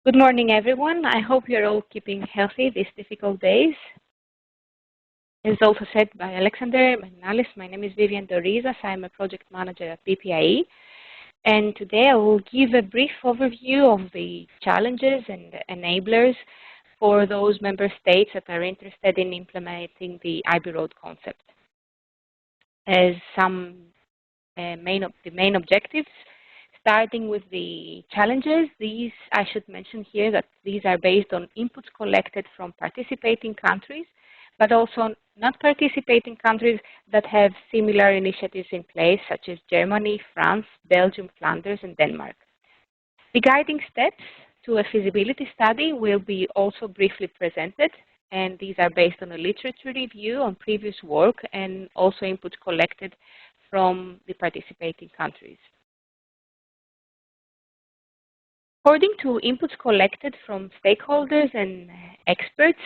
Good morning, everyone. I hope you're all keeping healthy these difficult days. As also said by Alexander and Alice, my name is Vivian Dorizas. I'm a project manager at BPIE. And today I will give a brief overview of the challenges and enablers for those member states that are interested in implementing the iBRoad concept. As the main objectives, starting with the challenges, I should mention here that these are based on inputs collected from participating countries, but also not participating countries that have similar initiatives in place, such as Germany, France, Belgium, Flanders, and Denmark. The guiding steps to a feasibility study will be also briefly presented, and these are based on a literature review on previous work and also inputs collected from the participating countries. According to inputs collected from stakeholders and experts,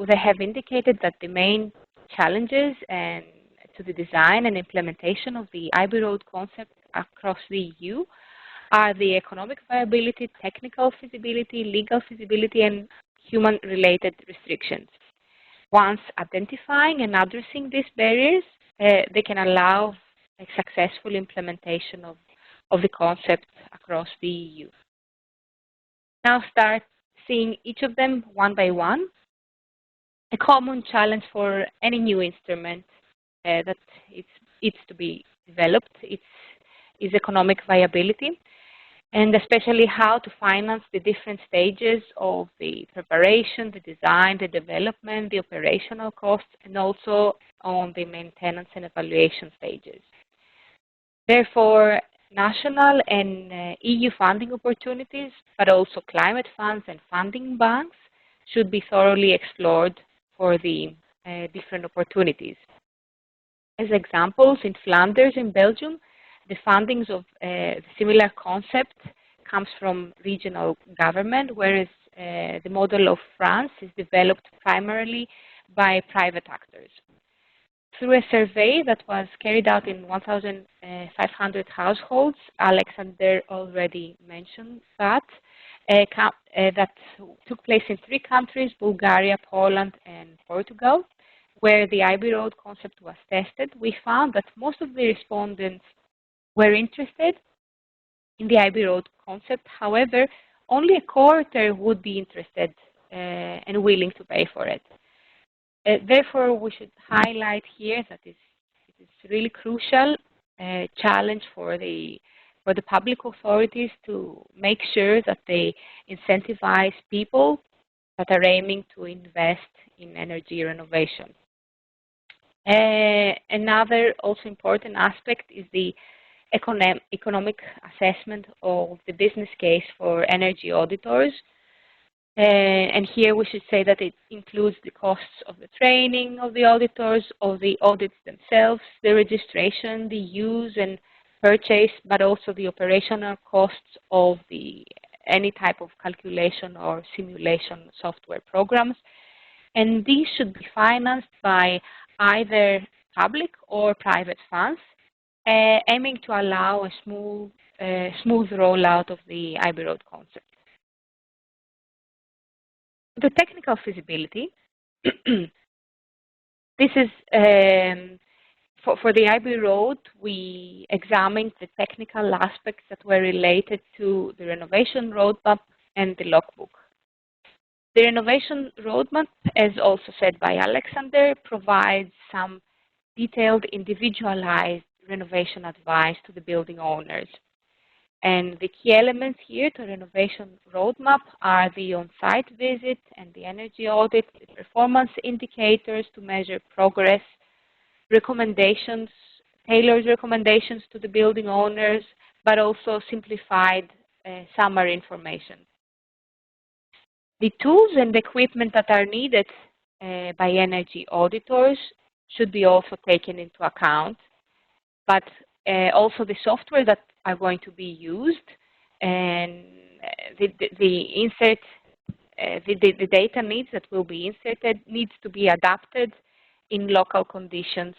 they have indicated that the main challenges to the design and implementation of the iBRoad concept across the EU are the economic viability, technical feasibility, legal feasibility, and human-related restrictions. Once identifying and addressing these barriers, they can allow a successful implementation of the concept across the EU. Now start seeing each of them one by one. A common challenge for any new instrument that it's to be developed is economic viability, and especially how to finance the different stages of the preparation, the design, the development, the operational costs, and also on the maintenance and evaluation stages. Therefore, national and EU funding opportunities, but also climate funds and funding banks should be thoroughly explored for the different opportunities. As examples, in Flanders in Belgium, the fundings of the similar concept comes from regional government, whereas the model of France is developed primarily by private actors. Through a survey that was carried out in 1,500 households, Alexander already mentioned that took place in 3 countries, Bulgaria, Poland, and Portugal, where the iBRoad concept was tested. We found that most of the respondents were interested in the iBRoad concept. However, only a quarter would be interested and willing to pay for it. Therefore, we should highlight here that it is really crucial challenge for the public authorities to make sure that they incentivize people that are aiming to invest in energy renovation. Another also important aspect is the economic assessment of the business case for energy auditors. And here we should say that it includes the costs of the training of the auditors, of the audits themselves, the registration, the use and purchase, but also the operational costs of any type of calculation or simulation software programs. And these should be financed by either public or private funds, aiming to allow a smooth rollout of the iBRoad concept. The technical feasibility, this is for the iBRoad, we examined the technical aspects that were related to the renovation roadmap and the logbook. The renovation roadmap, as also said by Alexander, provides some detailed, individualized renovation advice to the building owners. And the key elements here to renovation roadmap are the on-site visit and the energy audit, the performance indicators to measure progress, recommendations, tailored recommendations to the building owners, but also simplified summary information. The tools and equipment that are needed by energy auditors should be also taken into account, but also the software that are going to be used and the data needs that will be inserted needs to be adapted in local conditions,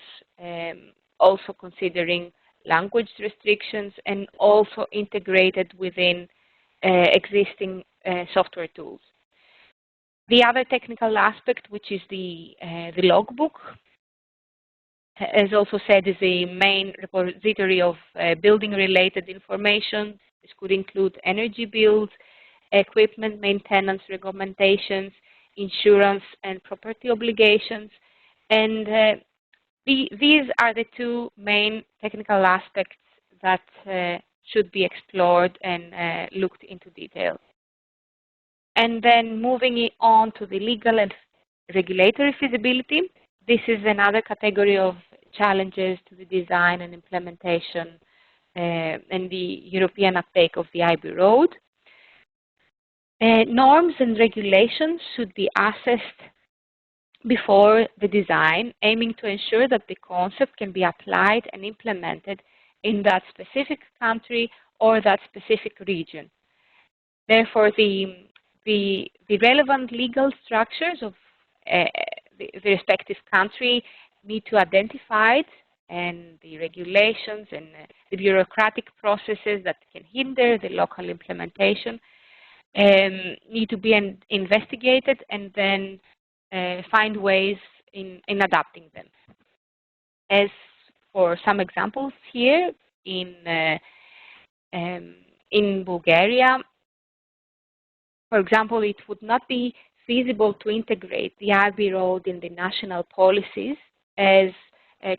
also considering language restrictions and also integrated within existing software tools. The other technical aspect, which is the logbook, as also said, is the main repository of building-related information. This could include energy bills, equipment maintenance recommendations, insurance and property obligations. And these are the two main technical aspects that should be explored and looked into detail. And then moving on to the legal and regulatory feasibility, this is another category of challenges to the design and implementation and the European uptake of the iBRoad. Norms and regulations should be assessed before the design, aiming to ensure that the concept can be applied and implemented in that specific country or that specific region. Therefore, the relevant legal structures of the respective country need to identify it, and the regulations and the bureaucratic processes that can hinder the local implementation need to be investigated and then find ways in adapting them. As for some examples here, in Bulgaria, for example, it would not be feasible to integrate the iBRoad in the national policies, as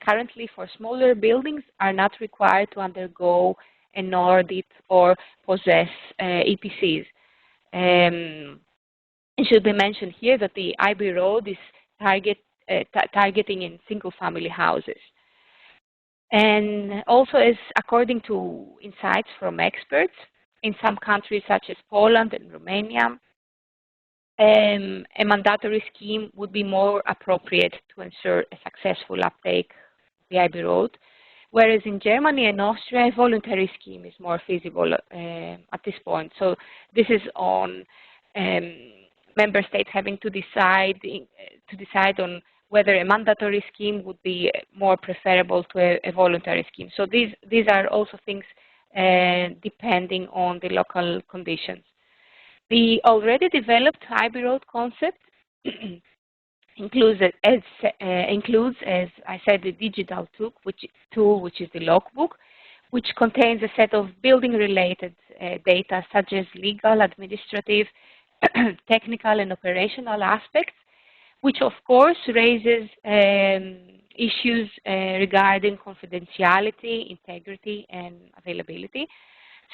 currently for smaller buildings are not required to undergo an audit or possess EPCs. It should be mentioned here that the iBRoad is targeting in single-family houses. And also, as according to insights from experts, in some countries such as Poland and Romania, a mandatory scheme would be more appropriate to ensure a successful uptake of the iBRoad, whereas in Germany and Austria, a voluntary scheme is more feasible at this point. So this is on member states having to decide on whether a mandatory scheme would be more preferable to a voluntary scheme. So these are also things depending on the local conditions. The already developed iBRoad concept includes, as I said, the digital tool, which is the logbook, which contains a set of building-related data such as legal, administrative, technical, and operational aspects, which of course raises issues regarding confidentiality, integrity, and availability.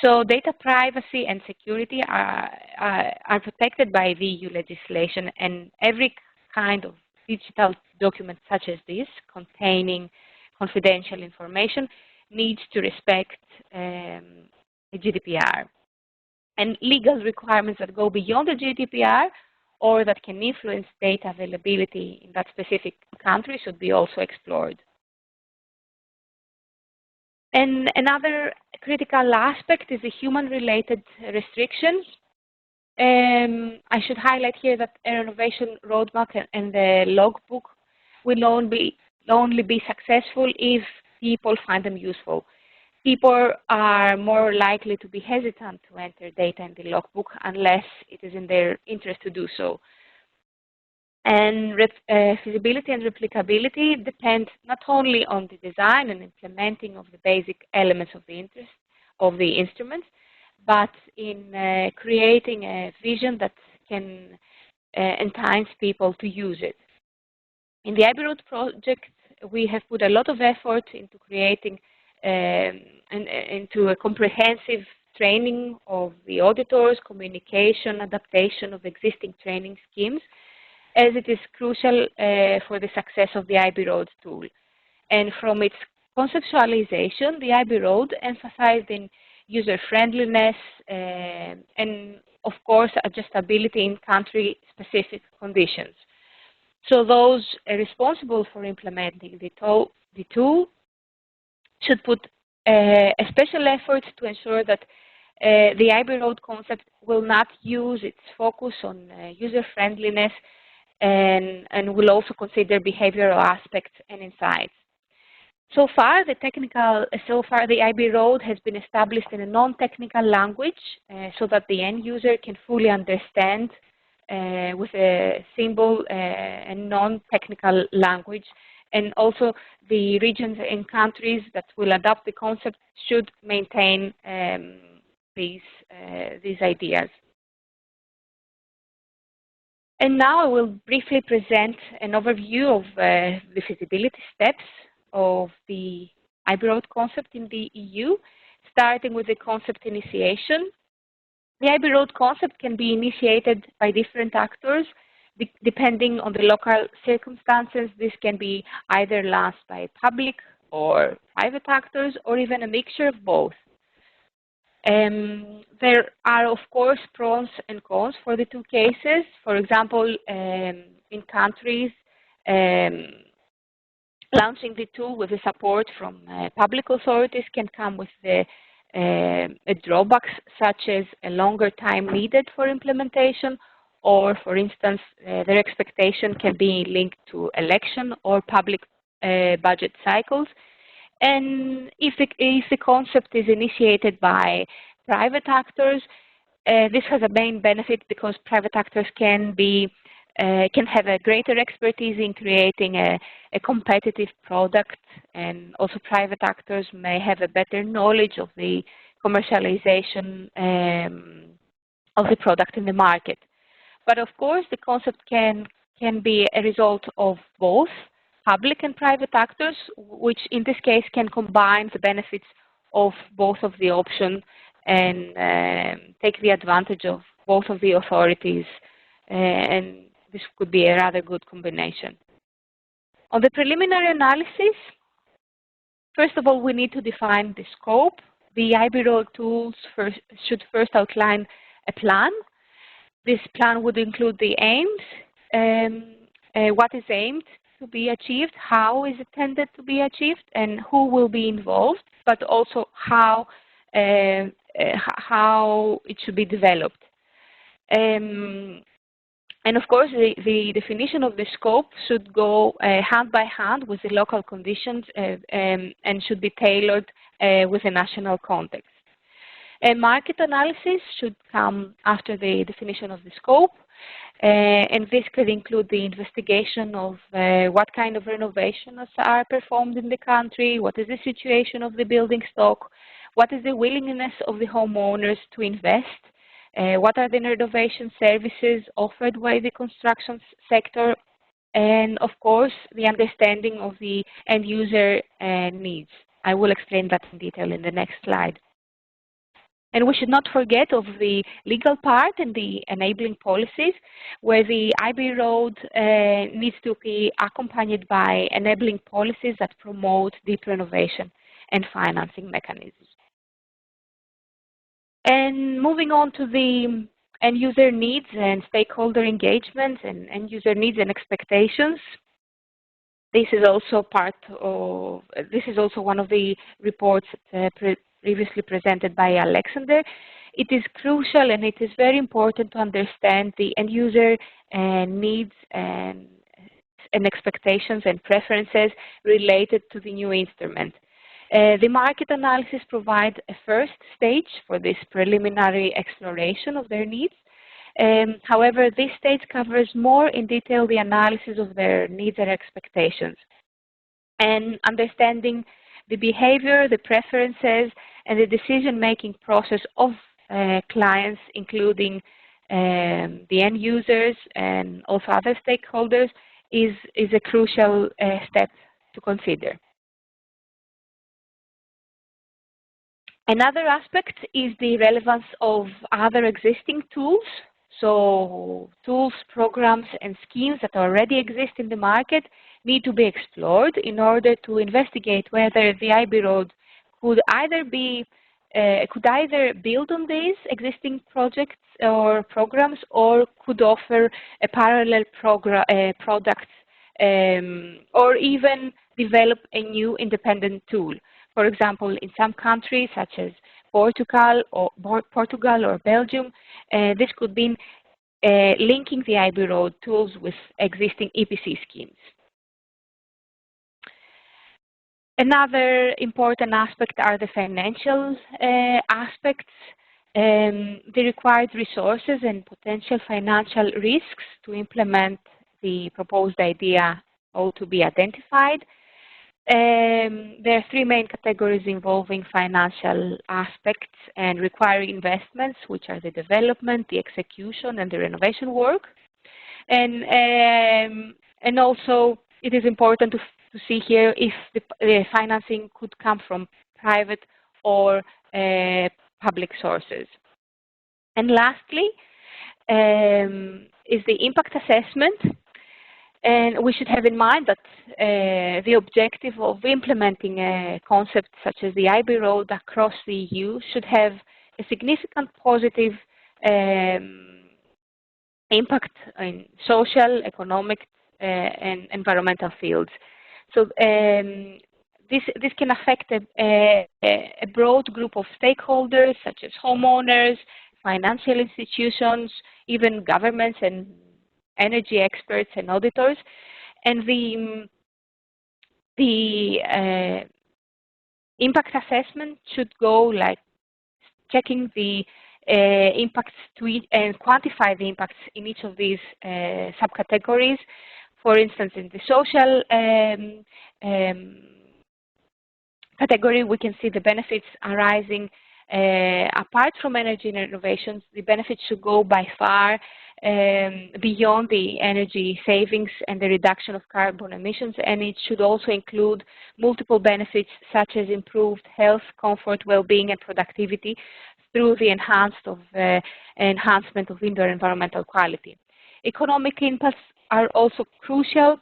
So data privacy and security are protected by the EU legislation, and every kind of digital document such as this, containing confidential information, needs to respect the GDPR. And legal requirements that go beyond the GDPR or that can influence data availability in that specific country should be also explored. And another critical aspect is the human-related restrictions. I should highlight here that a renovation roadmap and the logbook will only be successful if people find them useful. People are more likely to be hesitant to enter data in the logbook unless it is in their interest to do so. And feasibility and replicability depend not only on the design and implementing of the basic elements of the instruments, but in creating a vision that can entice people to use it. In the iBRoad project, we have put a lot of effort into creating into a comprehensive training of the auditors, communication, adaptation of existing training schemes, as it is crucial for the success of the iBRoad tool. And from its conceptualization, the iBRoad emphasized in user-friendliness and, of course, adjustability in country-specific conditions. So those responsible for implementing the tool should put a special effort to ensure that the iBRoad concept will not use its focus on user-friendliness and will also consider behavioral aspects and insights. So far the iBRoad has been established in a non-technical language so that the end user can fully understand with a simple and non-technical language. And also the regions and countries that will adopt the concept should maintain these ideas. And now I will briefly present an overview of the feasibility steps of the iBRoad concept in the EU, starting with the concept initiation. The iBRoad concept can be initiated by different actors depending on the local circumstances. This can be either launched by public or private actors, or even a mixture of both. There are, of course, pros and cons for the two cases. For example, in countries, launching the tool with the support from public authorities can come with drawbacks such as a longer time needed for implementation, or, for instance, their expectation can be linked to election or public budget cycles. And if the concept is initiated by private actors, this has a main benefit because private actors can have a greater expertise in creating a competitive product, and also private actors may have a better knowledge of the commercialization of the product in the market. But of course, the concept can be a result of both public and private actors, which in this case can combine the benefits of both of the options and take the advantage of both of the authorities, and this could be a rather good combination. On the preliminary analysis, first of all, we need to define the scope. The iBRoad tools should first outline a plan. This plan would include the aims, what is aimed to be achieved, how is intended to be achieved, and who will be involved, but also how it should be developed. And of course, the definition of the scope should go hand by hand with the local conditions and should be tailored with a national context. A market analysis should come after the definition of the scope, and this could include the investigation of what kind of renovations are performed in the country, what is the situation of the building stock, what is the willingness of the homeowners to invest, what are the renovation services offered by the construction sector, and of course, the understanding of the end user needs. I will explain that in detail in the next slide. And we should not forget of the legal part and the enabling policies, where the iBRoad needs to be accompanied by enabling policies that promote deep renovation and financing mechanisms. And moving on to the end user needs and stakeholder engagement and end user needs and expectations. This is also one of the reports previously presented by Alexander. It is crucial and it is very important to understand the end user needs and expectations and preferences related to the new instrument. The market analysis provides a first stage for this preliminary exploration of their needs. However, this stage covers more in detail the analysis of their needs and expectations, and understanding the behavior, the preferences, and the decision-making process of clients, including the end users and also other stakeholders, is a crucial step to consider. Another aspect is the relevance of other existing tools. So tools, programs, and schemes that already exist in the market need to be explored in order to investigate whether the iBRoad could either build on these existing projects or programs, or could offer a parallel product, or even develop a new independent tool. For example, in some countries such as Portugal or Belgium, this could be linking the iBRoad tools with existing EPC schemes. Another important aspect are the financial aspects. The required resources and potential financial risks to implement the proposed idea ought to be identified. There are three main categories involving financial aspects and requiring investments, which are the development, the execution, and the renovation work. And also, it is important to see here if the financing could come from private or public sources. And lastly, is the impact assessment. And we should have in mind that the objective of implementing a concept such as the iBRoad across the EU should have a significant positive impact in social, economic, and environmental fields. So this can affect a broad group of stakeholders, such as homeowners, financial institutions, even governments and energy experts and auditors. And the impact assessment should go like checking the impacts and quantify the impacts in each of these subcategories. For instance, in the social category, we can see the benefits arising apart from energy renovations. The benefits should go by far beyond the energy savings and the reduction of carbon emissions, and it should also include multiple benefits such as improved health, comfort, well-being, and productivity through the enhancement of indoor environmental quality. Economic impacts are also crucial.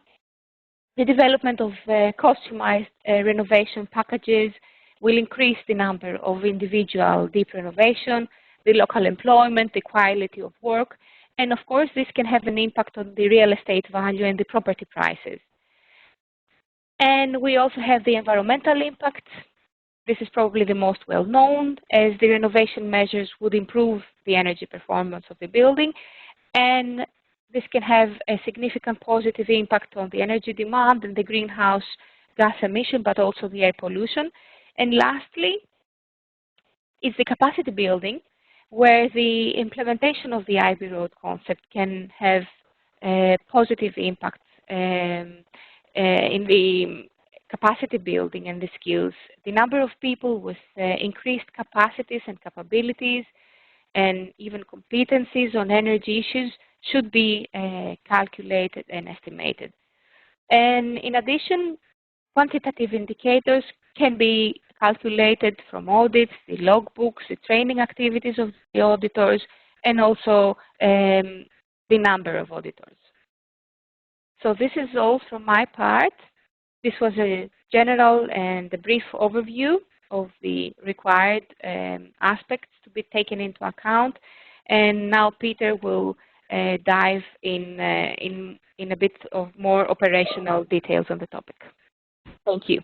The development of customized renovation packages will increase the number of individual deep renovation, the local employment, the quality of work, and of course this can have an impact on the real estate value and the property prices. And we also have the environmental impact. This is probably the most well known, as the renovation measures would improve the energy performance of the building, and this can have a significant positive impact on the energy demand and the greenhouse gas emission, but also the air pollution. And lastly, is the capacity building, where the implementation of the iBRoad concept can have a positive impact in the capacity building and the skills. The number of people with increased capacities and capabilities and even competencies on energy issues should be calculated and estimated. And in addition, quantitative indicators can be calculated from audits, the logbooks, the training activities of the auditors, and also the number of auditors. So this is all from my part. This was a general and a brief overview of the required aspects to be taken into account. And now Peter will dive in a bit of more operational details on the topic. Thank you.